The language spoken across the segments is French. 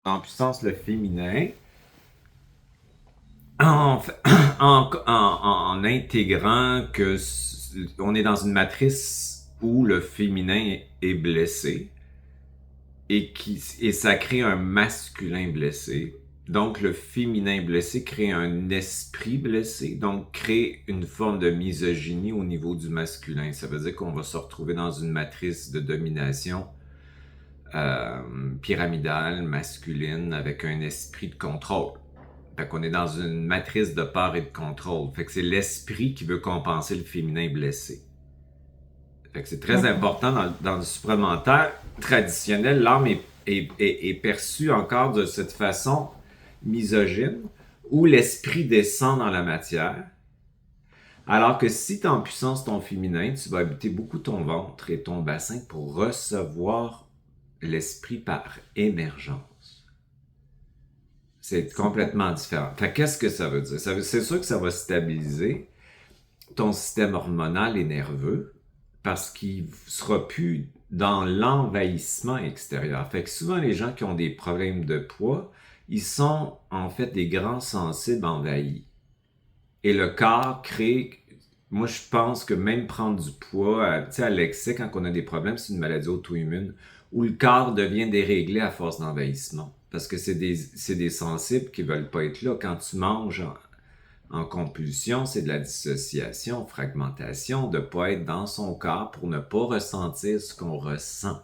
en puissance le féminin en, en intégrant que on est dans une matrice où le féminin est blessé et ça crée un masculin blessé. Donc le féminin blessé crée un esprit blessé, donc crée une forme de misogynie au niveau du masculin. Ça veut dire qu'on va se retrouver dans une matrice de domination pyramidale, masculine, avec un esprit de contrôle. Fait qu'on est dans une matrice de peur et de contrôle. Fait que c'est l'esprit qui veut compenser le féminin blessé. Fait que c'est très important dans le supramental traditionnel. L'âme est perçue encore de cette façon misogyne, où l'esprit descend dans la matière. Alors que si tu es en puissance ton féminin, tu vas habiter beaucoup ton ventre et ton bassin pour recevoir l'esprit par émergence. C'est complètement différent. Fait qu'est-ce que ça veut dire? C'est sûr que ça va stabiliser ton système hormonal et nerveux parce qu'il ne sera plus dans l'envahissement extérieur. Fait que souvent, les gens qui ont des problèmes de poids, ils sont en fait des grands sensibles envahis. Et le corps crée... Moi, je pense que même prendre du poids, tu sais, à l'excès, quand on a des problèmes, c'est une maladie auto-immune, où le corps devient déréglé à force d'envahissement. Parce que c'est des sensibles qui veulent pas être là. Quand tu manges en compulsion, c'est de la dissociation, fragmentation, de pas être dans son corps pour ne pas ressentir ce qu'on ressent.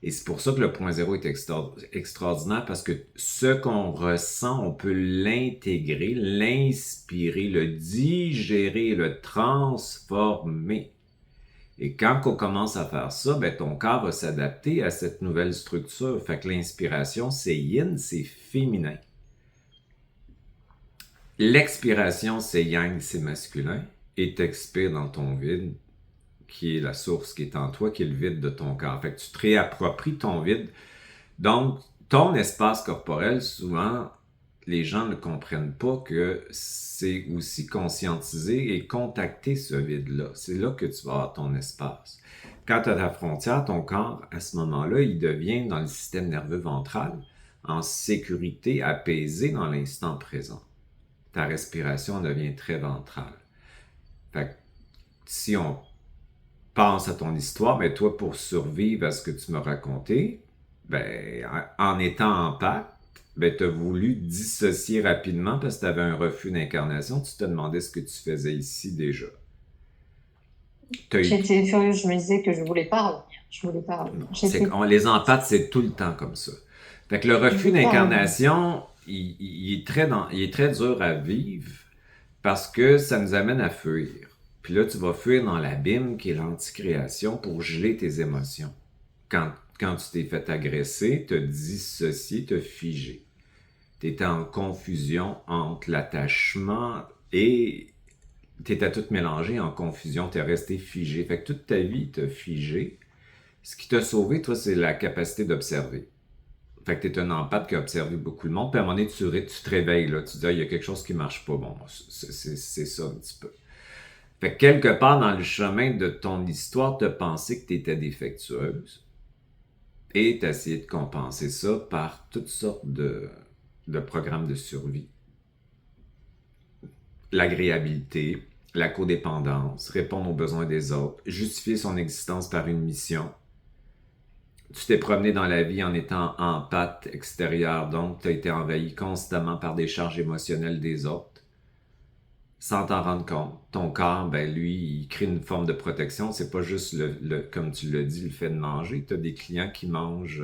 Et c'est pour ça que le point zéro est extraordinaire, parce que ce qu'on ressent, on peut l'intégrer, l'inspirer, le digérer, le transformer. Et quand on commence à faire ça, ben ton corps va s'adapter à cette nouvelle structure. Fait que l'inspiration, c'est yin, c'est féminin. L'expiration, c'est yang, c'est masculin. Et t'expires dans ton vide, qui est la source qui est en toi, qui est le vide de ton corps. Fait que tu te réappropries ton vide. Donc, ton espace corporel, souvent, les gens ne comprennent pas que c'est aussi conscientiser et contacter ce vide-là. C'est là que tu vas avoir ton espace. Quand tu as ta frontière, ton corps, à ce moment-là, il devient dans le système nerveux ventral, en sécurité, apaisé dans l'instant présent. Ta respiration devient très ventrale. Fait que si on pense à ton histoire, ben toi, pour survivre à ce que tu m'as raconté, ben, en étant en pâte, ben, tu as voulu dissocier rapidement parce que tu avais un refus d'incarnation. Tu te demandais ce que tu faisais ici déjà. Eu... J'étais furieuse, je me disais que je voulais pas revenir. Je voulais pas revenir. Les empathes, c'est tout le temps comme ça. Fait que le Je refus voulais pas revenir. d'incarnation, il est très dur à vivre parce que ça nous amène à fuir. Puis là, tu vas fuir dans l'abîme qui est l'anticréation pour geler tes émotions. Quand tu t'es fait agresser, te dissocier, te figer. Tu étais en confusion entre l'attachement et t'étais tout mélangé en confusion, t'es resté figé. Fait que toute ta vie, t'as figé. Ce qui t'a sauvé, toi, c'est la capacité d'observer. Fait que t'es un empathe qui a observé beaucoup de monde, puis à un moment donné, tu te réveilles, là, tu dis, ah, il y a quelque chose qui marche pas. Bon, c'est ça un petit peu. Fait que quelque part dans le chemin de ton histoire, t'as pensé que t'étais défectueuse et t'as essayé de compenser ça par toutes sortes de programmes de survie. L'agréabilité, la codépendance, répondre aux besoins des autres, justifier son existence par une mission. Tu t'es promené dans la vie en étant en patte extérieure, donc tu as été envahi constamment par des charges émotionnelles des autres, sans t'en rendre compte. Ton corps, ben lui, il crée une forme de protection. C'est pas juste comme tu l'as dit, le fait de manger. Tu as des clients qui mangent,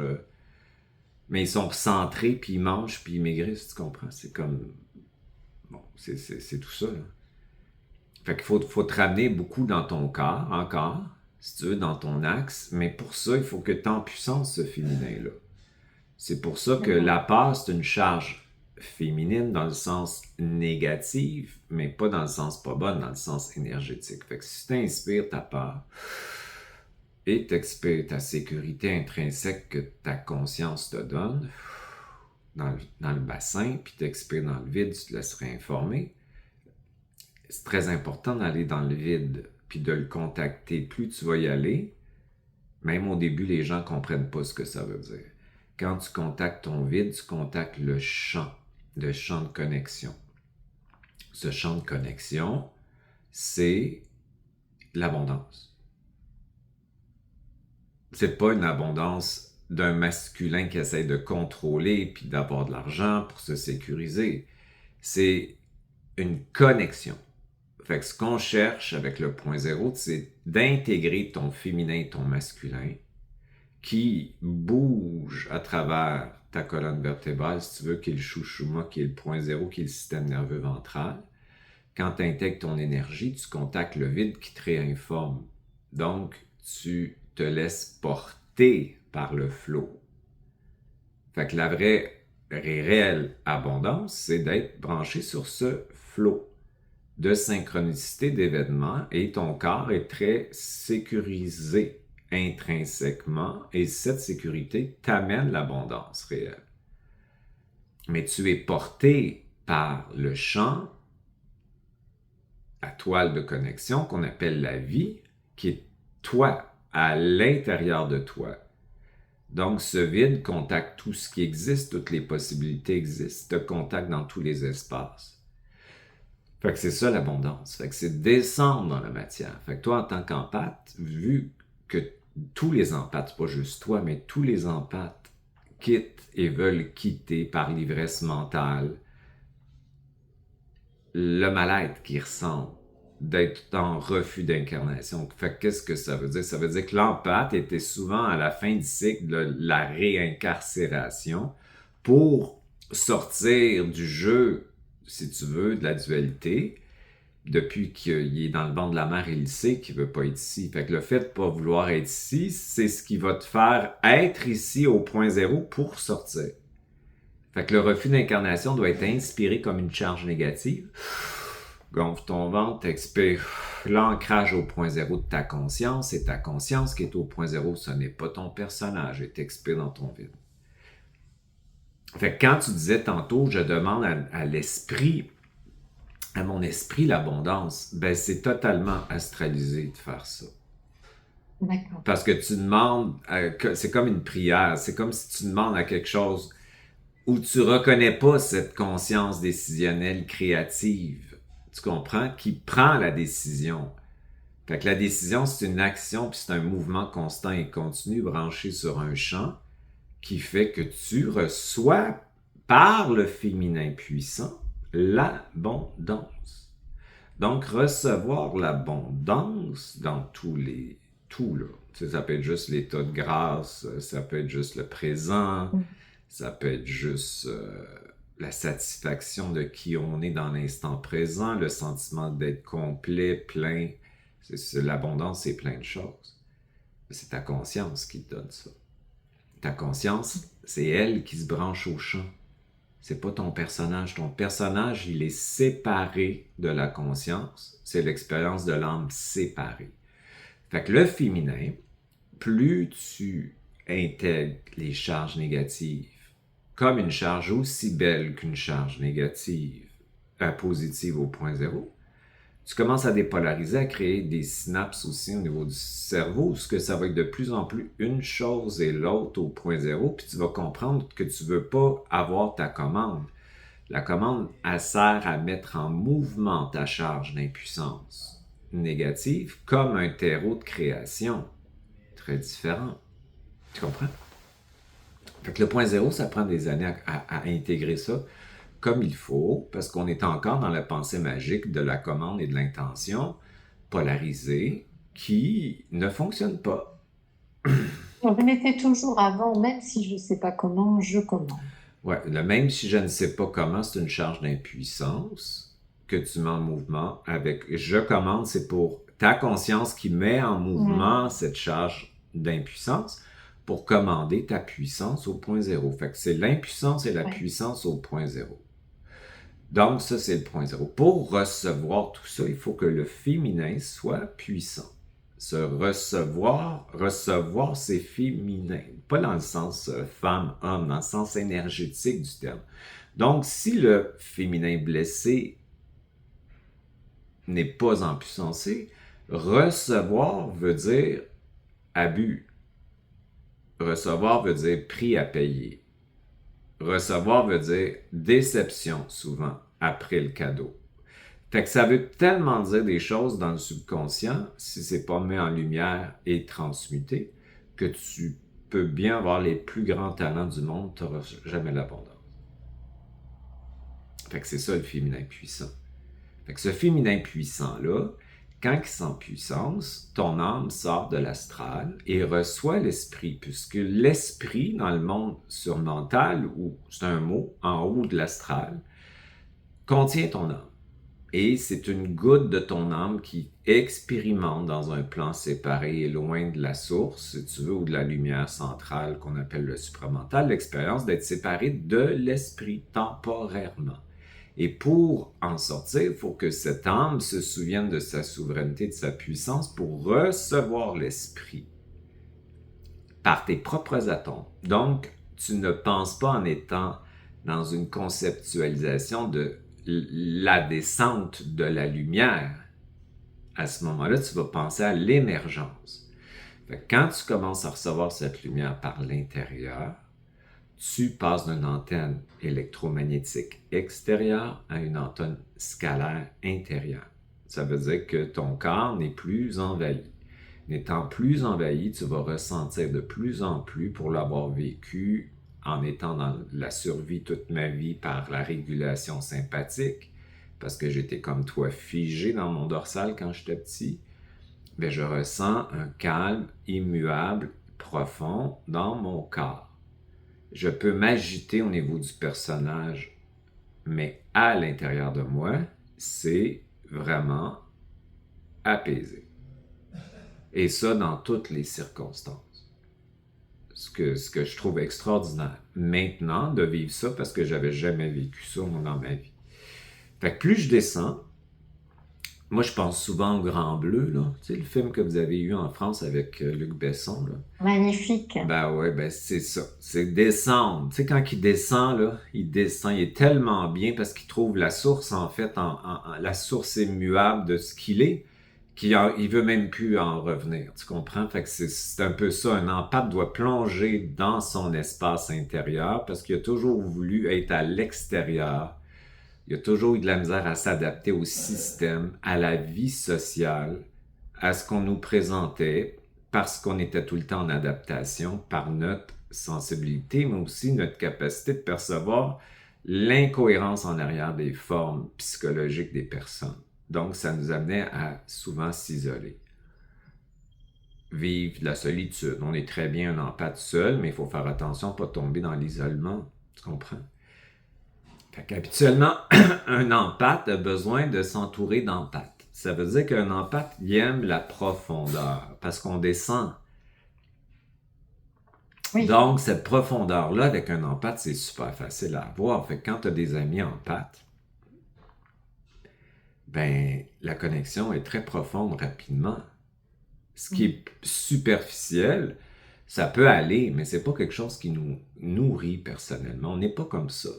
mais ils sont centrés, puis ils mangent, puis ils maigrissent, tu comprends? C'est comme... Bon, c'est tout ça, là. Fait qu'il faut te ramener beaucoup dans ton corps, encore, si tu veux, dans ton axe, mais pour ça, il faut que tu en puissance ce féminin-là. C'est pour ça que la peur, c'est une charge féminine dans le sens négatif, mais pas dans le sens pas bonne, dans le sens énergétique. Fait que si tu inspires ta peur et t'expires ta sécurité intrinsèque que ta conscience te donne dans le bassin, puis t'expires dans le vide, tu te laisserais informer. C'est très important d'aller dans le vide, puis de le contacter. Plus tu vas y aller, même au début, les gens ne comprennent pas ce que ça veut dire. quand tu contactes ton vide, tu contactes le champ de connexion. Ce champ de connexion, c'est l'abondance. C'est pas une abondance d'un masculin qui essaie de contrôler puis d'avoir de l'argent pour se sécuriser. C'est une connexion. Fait que ce qu'on cherche avec le point zéro, c'est d'intégrer ton féminin et ton masculin qui bouge à travers ta colonne vertébrale, si tu veux, qui est le shushuma, qui est le point zéro, qui est le système nerveux ventral. Quand tu intègres ton énergie, tu contactes le vide qui te réinforme. Donc, tu te laisses porter par le flot. Fait que la vraie et réelle abondance, c'est d'être branché sur ce flot de synchronicité d'événements et ton corps est très sécurisé intrinsèquement et cette sécurité t'amène l'abondance réelle. Mais tu es porté par le champ, la toile de connexion qu'on appelle la vie, qui est toi, à l'intérieur de toi. Donc, ce vide contacte tout ce qui existe, toutes les possibilités existent, te contacte dans tous les espaces. Fait que c'est ça l'abondance. Fait que c'est descendre dans la matière. Fait que toi, en tant qu'empathe, vu que tous les empathes, pas juste toi, mais tous les empathes quittent et veulent quitter par l'ivresse mentale le mal-être qu'ils ressentent d'être en refus d'incarnation. Fait que qu'est-ce que ça veut dire? Ça veut dire que l'empathe était souvent à la fin du cycle de la réincarcération pour sortir du jeu, si tu veux, de la dualité, depuis qu'il est dans le ventre de la mère, il sait qu'il veut pas être ici. Fait que le fait de pas vouloir être ici, c'est ce qui va te faire être ici au point zéro pour sortir. Fait que le refus d'incarnation doit être inspiré comme une charge négative. Gonfle ton ventre, expire l'ancrage au point zéro de ta conscience, et ta conscience qui est au point zéro, ce n'est pas ton personnage, et t'expires dans ton vide. Fait que quand tu disais tantôt, je demande à l'esprit, à mon esprit l'abondance, ben c'est totalement astralisé de faire ça. D'accord. Parce que tu demandes, c'est comme une prière, c'est comme si tu demandes à quelque chose où tu reconnais pas cette conscience décisionnelle créative, tu comprends, qui prend la décision. Fait que la décision, c'est une action, puis c'est un mouvement constant et continu branché sur un champ qui fait que tu reçois par le féminin puissant l'abondance. Donc, recevoir l'abondance dans tout là. Tu sais, ça peut être juste l'état de grâce, ça peut être juste le présent, ça peut être juste la satisfaction de qui on est dans l'instant présent, le sentiment d'être complet, plein. L'abondance, c'est plein de choses. C'est ta conscience qui te donne ça. Ta conscience, c'est elle qui se branche au champ. C'est pas ton personnage. Ton personnage, il est séparé de la conscience. C'est l'expérience de l'âme séparée. Fait que le féminin, plus tu intègres les charges négatives comme une charge aussi belle qu'une charge négative, positive au point zéro, tu commences à dépolariser, à créer des synapses aussi au niveau du cerveau, ce que ça va être de plus en plus une chose et l'autre au point zéro, puis tu vas comprendre que tu veux pas avoir ta commande. La commande, elle sert à mettre en mouvement ta charge d'impuissance négative comme un terreau de création. Très différent. Tu comprends? Fait que le point zéro, ça prend des années à intégrer ça comme il faut, parce qu'on est encore dans la pensée magique de la commande et de l'intention polarisée qui ne fonctionne pas. On le mettait toujours avant, même si je ne sais pas comment, je commande. Ouais, même si je ne sais pas comment, c'est une charge d'impuissance que tu mets en mouvement avec je commande, c'est pour ta conscience qui met en mouvement cette charge d'impuissance pour commander ta puissance au point zéro. Fait que c'est l'impuissance et la puissance au point zéro. Donc, ça, c'est le point zéro. Pour recevoir tout ça, il faut que le féminin soit puissant. Se recevoir, c'est féminin. Pas dans le sens femme, homme, dans le sens énergétique du terme. Donc, si le féminin blessé n'est pas empuissancé, recevoir veut dire abus. Recevoir veut dire prix à payer. Recevoir veut dire déception, souvent, après le cadeau. Fait que ça veut tellement dire des choses dans le subconscient, si c'est pas mis en lumière et transmuté, que tu peux bien avoir les plus grands talents du monde, tu n'auras jamais l'abondance. Fait que c'est ça le féminin puissant. Fait que ce féminin puissant-là, quand il sent puissance, ton âme sort de l'astral et reçoit l'esprit, puisque l'esprit, dans le monde surmental, ou c'est un mot, en haut de l'astral, contient ton âme. Et c'est une goutte de ton âme qui expérimente dans un plan séparé et loin de la source, si tu veux, ou de la lumière centrale qu'on appelle le supramental, l'expérience d'être séparé de l'esprit temporairement. Et pour en sortir, il faut que cette âme se souvienne de sa souveraineté, de sa puissance pour recevoir l'esprit par tes propres atomes. Donc, tu ne penses pas en étant dans une conceptualisation de la descente de la lumière. À ce moment-là, tu vas penser à l'émergence. Quand tu commences à recevoir cette lumière par l'intérieur, tu passes d'une antenne électromagnétique extérieure à une antenne scalaire intérieure. Ça veut dire que ton corps n'est plus envahi. N'étant plus envahi, tu vas ressentir de plus en plus, pour l'avoir vécu en étant dans la survie toute ma vie par la régulation sympathique, parce que j'étais comme toi figé dans mon dorsal quand j'étais petit, bien, je ressens un calme immuable, profond dans mon corps. Je peux m'agiter au niveau du personnage, mais à l'intérieur de moi, c'est vraiment apaisé. Et ça, dans toutes les circonstances. Ce que je trouve extraordinaire. Maintenant, de vivre ça, parce que j'avais jamais vécu ça, moi, dans ma vie. Fait que plus je descends, moi, je pense souvent au Grand Bleu, là. Tu sais, le film que vous avez eu en France avec Luc Besson, là. Magnifique. Ben ouais, ben c'est ça. C'est descendre. Tu sais, quand il descend, là, il descend. Il est tellement bien parce qu'il trouve la source, en fait, la source immuable de ce qu'il est, qu'il veut même plus en revenir. Tu comprends? Fait que c'est un peu ça. Un empathe doit plonger dans son espace intérieur parce qu'il a toujours voulu être à l'extérieur. Il a toujours eu de la misère à s'adapter au système, à la vie sociale, à ce qu'on nous présentait, parce qu'on était tout le temps en adaptation par notre sensibilité, mais aussi notre capacité de percevoir l'incohérence en arrière des formes psychologiques des personnes. Donc, ça nous amenait à souvent s'isoler. Vivre de la solitude. On est très bien un empathe seul, mais il faut faire attention à ne pas tomber dans l'isolement. Tu comprends? Fait qu'habituellement, un empathe a besoin de s'entourer d'empathes. Ça veut dire qu'un empathe, il aime la profondeur, parce qu'on descend. Oui. Donc, cette profondeur-là, avec un empathe, c'est super facile à avoir. Fait que quand tu as des amis empathes, ben, la connexion est très profonde rapidement. Ce qui est superficiel, ça peut aller, mais c'est pas quelque chose qui nous nourrit personnellement. On n'est pas comme ça.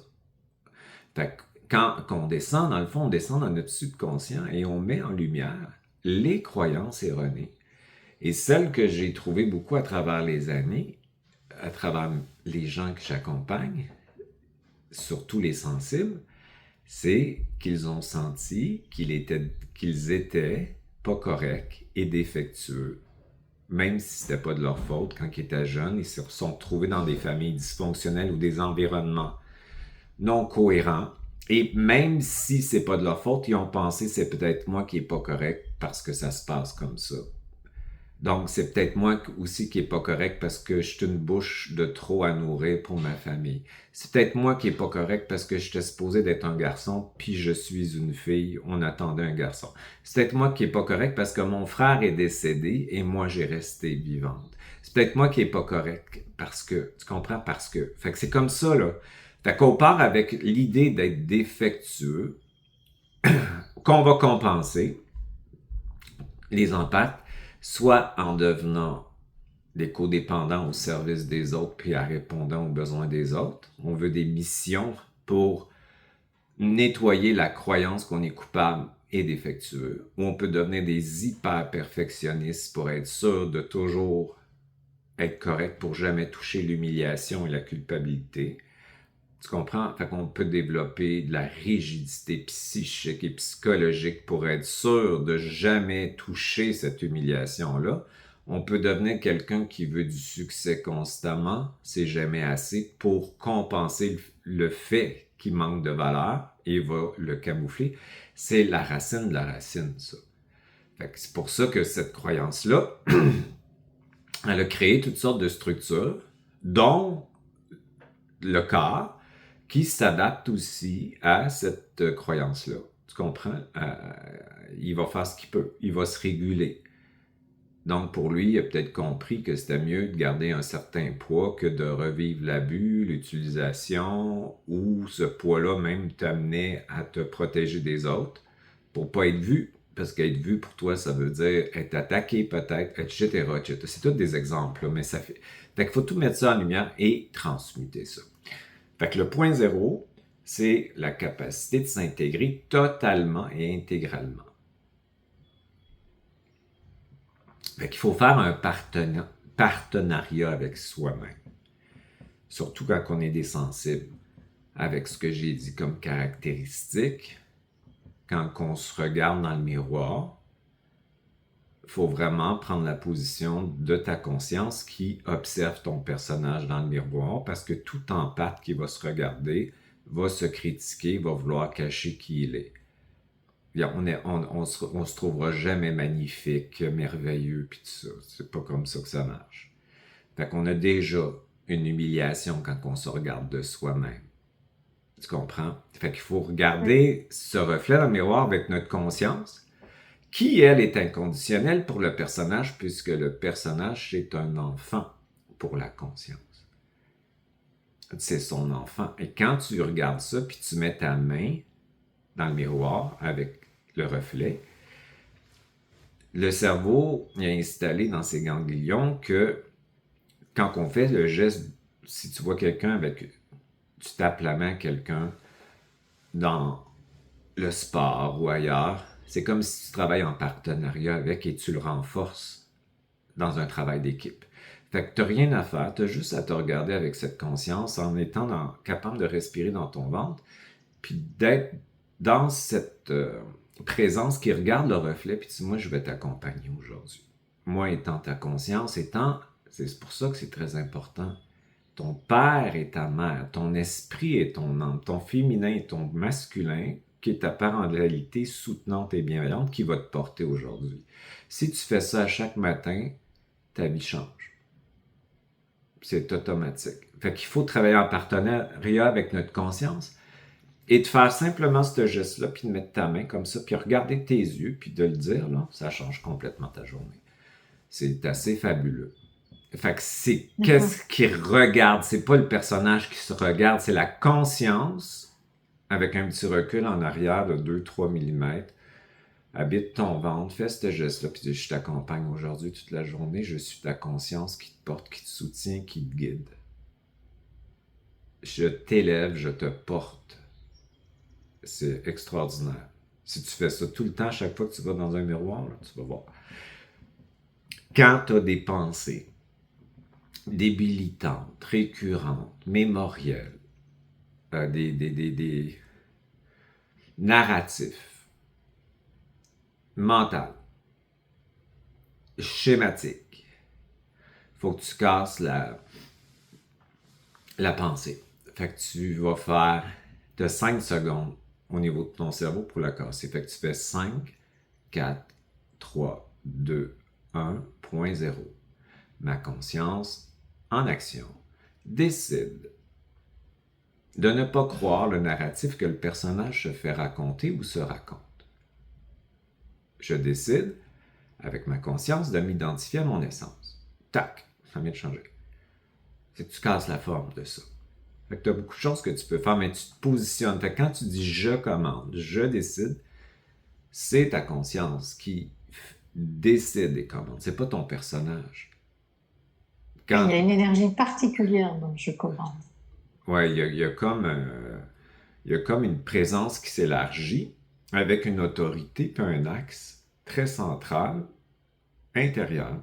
Fait que quand on descend, dans le fond, on descend dans notre subconscient et on met en lumière les croyances erronées. Et celles que j'ai trouvées beaucoup à travers les années, à travers les gens que j'accompagne, surtout les sensibles, c'est qu'ils ont senti qu'ils étaient pas corrects et défectueux. Même si c'était pas de leur faute, quand ils étaient jeunes, ils se sont retrouvés dans des familles dysfonctionnelles ou des environnements non cohérents. Et même si c'est pas de leur faute, ils ont pensé c'est peut-être moi qui est pas correct parce que ça se passe comme ça. Donc, c'est peut-être moi aussi qui est pas correct parce que je suis une bouche de trop à nourrir pour ma famille. C'est peut-être moi qui est pas correct parce que j'étais supposé d'être un garçon, puis je suis une fille, on attendait un garçon. C'est peut-être moi qui est pas correct parce que mon frère est décédé et moi j'ai resté vivante. C'est peut-être moi qui est pas correct parce que, tu comprends, parce que. Fait que c'est comme ça, là. Fait qu'on part avec l'idée d'être défectueux, qu'on va compenser, les empathes, soit en devenant des codépendants au service des autres puis en répondant aux besoins des autres. On veut des missions pour nettoyer la croyance qu'on est coupable et défectueux. Ou on peut devenir des hyper-perfectionnistes pour être sûr de toujours être correct pour jamais toucher l'humiliation et la culpabilité. Tu comprends? Fait qu'on peut développer de la rigidité psychique et psychologique pour être sûr de jamais toucher cette humiliation-là. On peut devenir quelqu'un qui veut du succès constamment, c'est jamais assez, pour compenser le fait qu'il manque de valeur et va le camoufler. C'est la racine de la racine, ça. Fait que c'est pour ça que cette croyance-là, elle a créé toutes sortes de structures, dont le corps, qui s'adapte aussi à cette croyance-là. Tu comprends? Il va faire ce qu'il peut. Il va se réguler. Donc, pour lui, il a peut-être compris que c'était mieux de garder un certain poids que de revivre l'abus, l'utilisation, ou ce poids-là même t'amenait à te protéger des autres pour pas être vu. Parce qu'être vu pour toi, ça veut dire être attaqué peut-être, etc., etc. C'est tous des exemples, là, mais ça fait... Fait qu'il faut tout mettre ça en lumière et transmuter ça. Fait que le point zéro, c'est la capacité de s'intégrer totalement et intégralement. Fait qu'il faut faire un partenariat avec soi-même. Surtout quand on est des sensibles. Avec ce que j'ai dit comme caractéristique, quand on se regarde dans le miroir, il faut vraiment prendre la position de ta conscience qui observe ton personnage dans le miroir, parce que tout empathe qui va se regarder va se critiquer, va vouloir cacher qui il est. On se trouvera jamais magnifique, merveilleux, puis tout ça. C'est pas comme ça que ça marche. Fait qu'on a déjà une humiliation quand on se regarde de soi-même. Tu comprends? Fait qu'il faut regarder ce reflet dans le miroir avec notre conscience, qui, elle, est inconditionnelle pour le personnage, puisque le personnage, c'est un enfant pour la conscience. C'est son enfant. Et quand tu regardes ça, puis tu mets ta main dans le miroir avec le reflet, le cerveau est installé dans ses ganglions que quand on fait le geste, si tu vois quelqu'un avec... Tu tapes la main à quelqu'un dans le sport ou ailleurs, c'est comme si tu travailles en partenariat avec et tu le renforces dans un travail d'équipe. Fait que tu n'as rien à faire, tu as juste à te regarder avec cette conscience en étant capable de respirer dans ton ventre, puis d'être dans cette présence qui regarde le reflet, puis tu dis, moi, je vais t'accompagner aujourd'hui. Moi, étant ta conscience, c'est pour ça que c'est très important. Ton père et ta mère, ton esprit et ton âme, ton féminin et ton masculin, qui est ta parentalité soutenante et bienveillante, qui va te porter aujourd'hui. Si tu fais ça chaque matin, ta vie change. C'est automatique. Fait qu'il faut travailler en partenariat avec notre conscience et de faire simplement ce geste-là, puis de mettre ta main comme ça, puis regarder tes yeux, puis de le dire, là, ça change complètement ta journée. C'est assez fabuleux. Fait que c'est qu'est-ce qui regarde, c'est pas le personnage qui se regarde, c'est la conscience avec un petit recul en arrière de 2-3 mm. Habite ton ventre, fais ce geste-là, puis je t'accompagne aujourd'hui toute la journée, je suis ta conscience qui te porte, qui te soutient, qui te guide. Je t'élève, je te porte. C'est extraordinaire. Si tu fais ça tout le temps, chaque fois que tu vas dans un miroir, là, tu vas voir. Quand tu as des pensées débilitantes, récurrentes, mémorielles, des narratifs, mentaux, schématiques, il faut que tu casses la pensée. Fait que tu vas faire de 5 secondes au niveau de ton cerveau pour la casser. Fait que tu fais 5, 4, 3, 2, 1.0. Ma conscience, en action, décide de ne pas croire le narratif que le personnage se fait raconter ou se raconte. Je décide, avec ma conscience, de m'identifier à mon essence. Tac, ça vient de changer. C'est que tu casses la forme de ça. Fait que tu as beaucoup de choses que tu peux faire, mais tu te positionnes. Fait que quand tu dis « je commande »,« je décide », c'est ta conscience qui décide et commande. C'est pas ton personnage. Quand... Il y a une énergie particulière dans « je commande ». Ouais, il y a comme une présence qui s'élargit avec une autorité puis un axe très central, intérieur,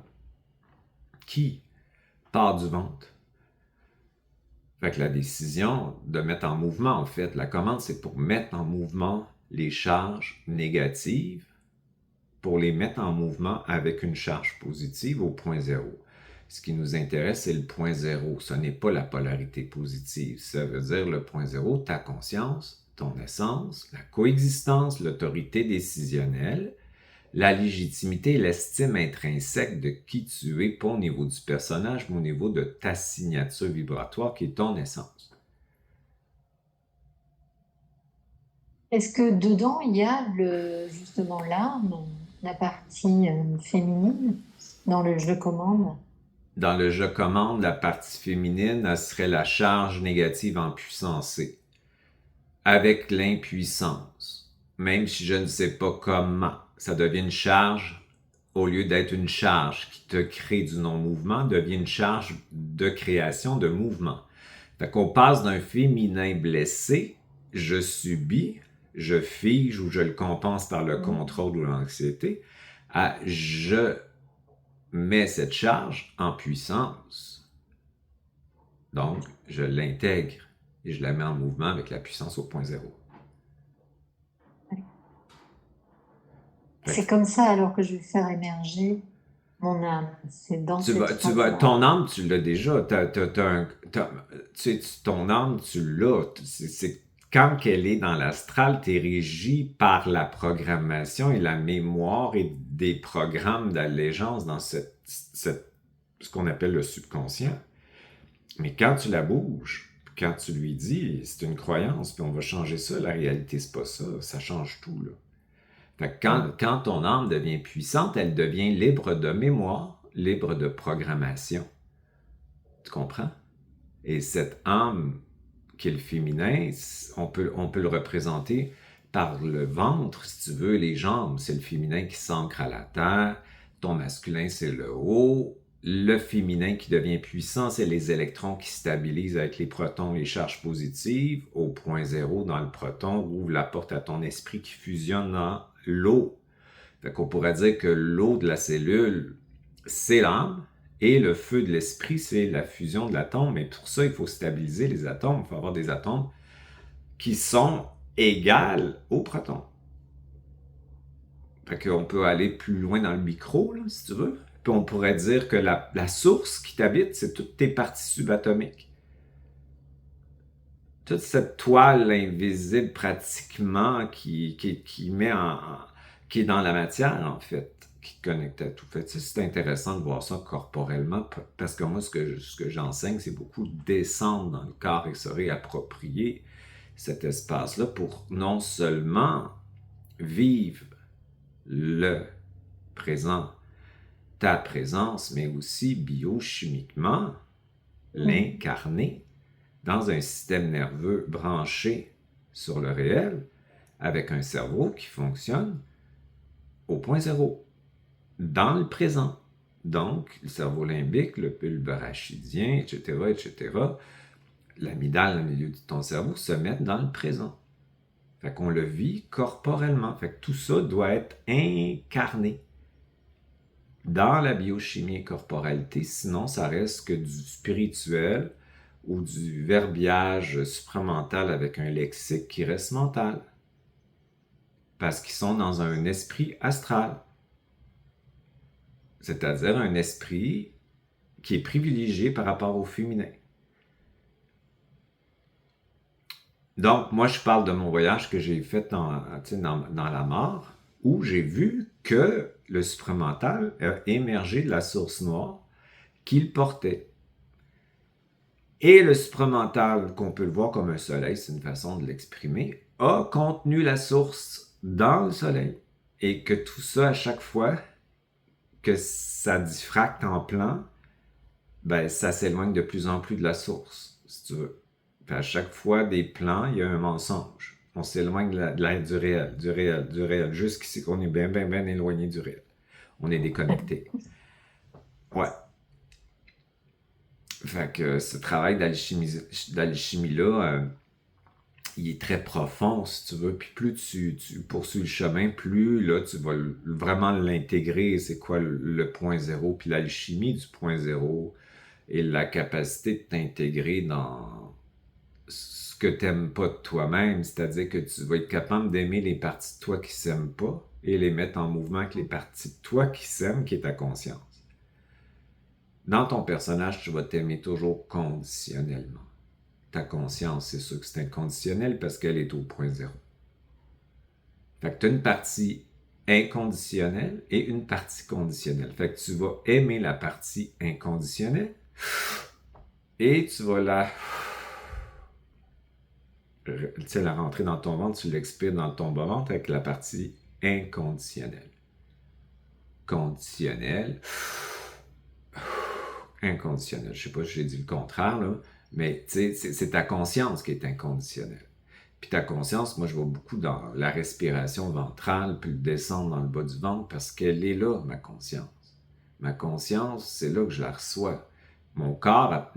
qui part du ventre. Fait que la décision de mettre en mouvement, en fait, la commande, c'est pour mettre en mouvement les charges négatives, pour les mettre en mouvement avec une charge positive au point zéro. Ce qui nous intéresse, c'est le point zéro. Ce n'est pas la polarité positive. Ça veut dire le point zéro, ta conscience, ton essence, la coexistence, l'autorité décisionnelle, la légitimité et l'estime intrinsèque de qui tu es, pas au niveau du personnage, mais au niveau de ta signature vibratoire qui est ton essence. Est-ce que dedans, il y a justement l'âme, la partie féminine, dans le je commande? Dans le je commande, la partie féminine, elle serait la charge négative en puissance C, avec l'impuissance. Même si je ne sais pas comment, ça devient une charge, au lieu d'être une charge qui te crée du non-mouvement, devient une charge de création de mouvement. Fait qu'on passe d'un féminin blessé, je subis, je fige ou je le compense par le contrôle ou l'anxiété, à je mets cette charge en puissance. Donc, je l'intègre et je la mets en mouvement avec la puissance au point zéro. C'est comme ça alors que je vais faire émerger mon âme. C'est dans cette phase-là. Ton âme, tu l'as déjà. Ton âme, tu l'as. C'est quand qu'elle est dans l'astral, tu es régi par la programmation et la mémoire et des programmes d'allégeance dans ce qu'on appelle le subconscient. Mais quand tu la bouges, quand tu lui dis, c'est une croyance, puis on va changer ça, la réalité, c'est pas ça, ça change tout, là. Fait que quand ton âme devient puissante, elle devient libre de mémoire, libre de programmation. Tu comprends? Et cette âme qui est le féminin, on peut le représenter par le ventre, si tu veux, les jambes. C'est le féminin qui s'ancre à la terre. Ton masculin, c'est le haut. Le féminin qui devient puissant, c'est les électrons qui stabilisent avec les protons, les charges positives. Au point zéro, dans le proton, ouvre la porte à ton esprit qui fusionne dans l'eau. Fait qu'on pourrait dire que l'eau de la cellule, c'est l'âme, et le feu de l'esprit, c'est la fusion de l'atome. Mais pour ça, il faut stabiliser les atomes. Il faut avoir des atomes qui sont égales aux protons. Fait qu'on peut aller plus loin dans le micro, là, si tu veux. Puis on pourrait dire que la source qui t'habite, c'est toutes tes parties subatomiques. Toute cette toile invisible pratiquement qui est dans la matière, en fait, qui te connecte à tout. Fait, c'est intéressant de voir ça corporellement, parce que moi, ce que j'enseigne, c'est beaucoup descendre dans le corps et se réapproprier cet espace-là pour non seulement vivre le présent, ta présence, mais aussi biochimiquement l'incarner dans un système nerveux branché sur le réel, avec un cerveau qui fonctionne au point zéro, dans le présent. Donc, le cerveau limbique, le bulbe rachidien, etc., etc., l'amygdale au milieu de ton cerveau se mettent dans le présent. Fait qu'on le vit corporellement. Fait que tout ça doit être incarné dans la biochimie et corporalité, sinon ça reste que du spirituel ou du verbiage supramental avec un lexique qui reste mental. Parce qu'ils sont dans un esprit astral. C'est-à-dire un esprit qui est privilégié par rapport au féminin. Donc, moi, je parle de mon voyage que j'ai fait dans la mort, où j'ai vu que le supramental a émergé de la source noire qu'il portait. Et le supramental, qu'on peut le voir comme un soleil, c'est une façon de l'exprimer, a contenu la source dans le soleil. Et que tout ça, à chaque fois que ça diffracte en plan, ben, ça s'éloigne de plus en plus de la source, si tu veux. Puis à chaque fois des plans, il y a un mensonge. On s'éloigne du réel, jusqu'ici qu'on est bien éloigné du réel. On est déconnecté. Ouais. Fait que ce travail d'alchimie-là, il est très profond, si tu veux. Puis plus tu poursuis le chemin, plus là, tu vas vraiment l'intégrer. C'est quoi le point zéro? Puis l'alchimie du point zéro, et la capacité de t'intégrer dans ce que tu n'aimes pas de toi-même, c'est-à-dire que tu vas être capable d'aimer les parties de toi qui ne s'aiment pas et les mettre en mouvement avec les parties de toi qui s'aiment, qui est ta conscience. Dans ton personnage, tu vas t'aimer toujours conditionnellement. Ta conscience, c'est sûr que c'est inconditionnel parce qu'elle est au point zéro. Fait que tu as une partie inconditionnelle et une partie conditionnelle. Fait que tu vas aimer la partie inconditionnelle et tu vas la rentrer dans ton ventre, tu l'expires dans ton bas ventre avec la partie inconditionnelle. Conditionnelle. Inconditionnel. Je sais pas si j'ai dit le contraire, là, mais c'est ta conscience qui est inconditionnelle. Puis ta conscience, moi je vois beaucoup dans la respiration ventrale, puis le descendre dans le bas du ventre, parce qu'elle est là, ma conscience. Ma conscience, c'est là que je la reçois. Mon cœur,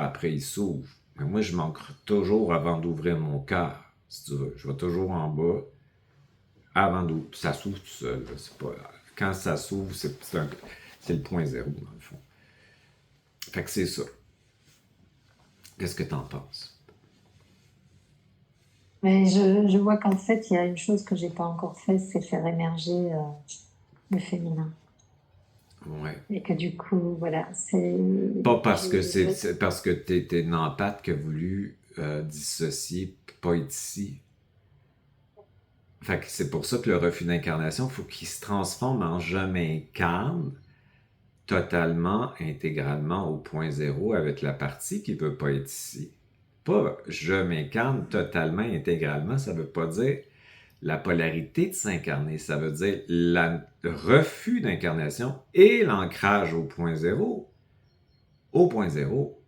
après, il s'ouvre. Mais moi, je m'ancre toujours avant d'ouvrir mon cœur, si tu veux. Je vais toujours en bas, avant d'ouvrir. Ça s'ouvre tout seul. Là. C'est pas... Quand ça s'ouvre, c'est le point zéro, dans le fond. Fait que c'est ça. Qu'est-ce que t'en penses? Mais je vois qu'en fait, il y a une chose que j'ai pas encore fait, c'est faire émerger le féminin. Ouais. Et que du coup, voilà, c'est... Pas parce que c'est parce que t'es une empathe qui a voulu dissocier, pas être ici. Fait que c'est pour ça que le refus d'incarnation, il faut qu'il se transforme en je m'incarne totalement, intégralement au point zéro avec la partie qui veut pas être ici. Pas je m'incarne totalement, intégralement, ça veut pas dire la polarité de s'incarner, ça veut dire le refus d'incarnation et l'ancrage au point zéro. Au point zéro.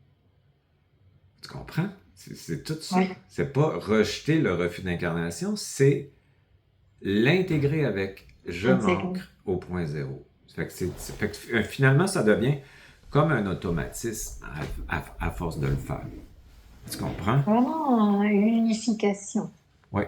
Tu comprends? C'est tout ça. Ouais. C'est pas rejeter le refus d'incarnation, c'est l'intégrer avec je m'ancre au point zéro. Fait que finalement, ça devient comme un automatisme à force de le faire. Tu comprends? Vraiment une unification. Oui.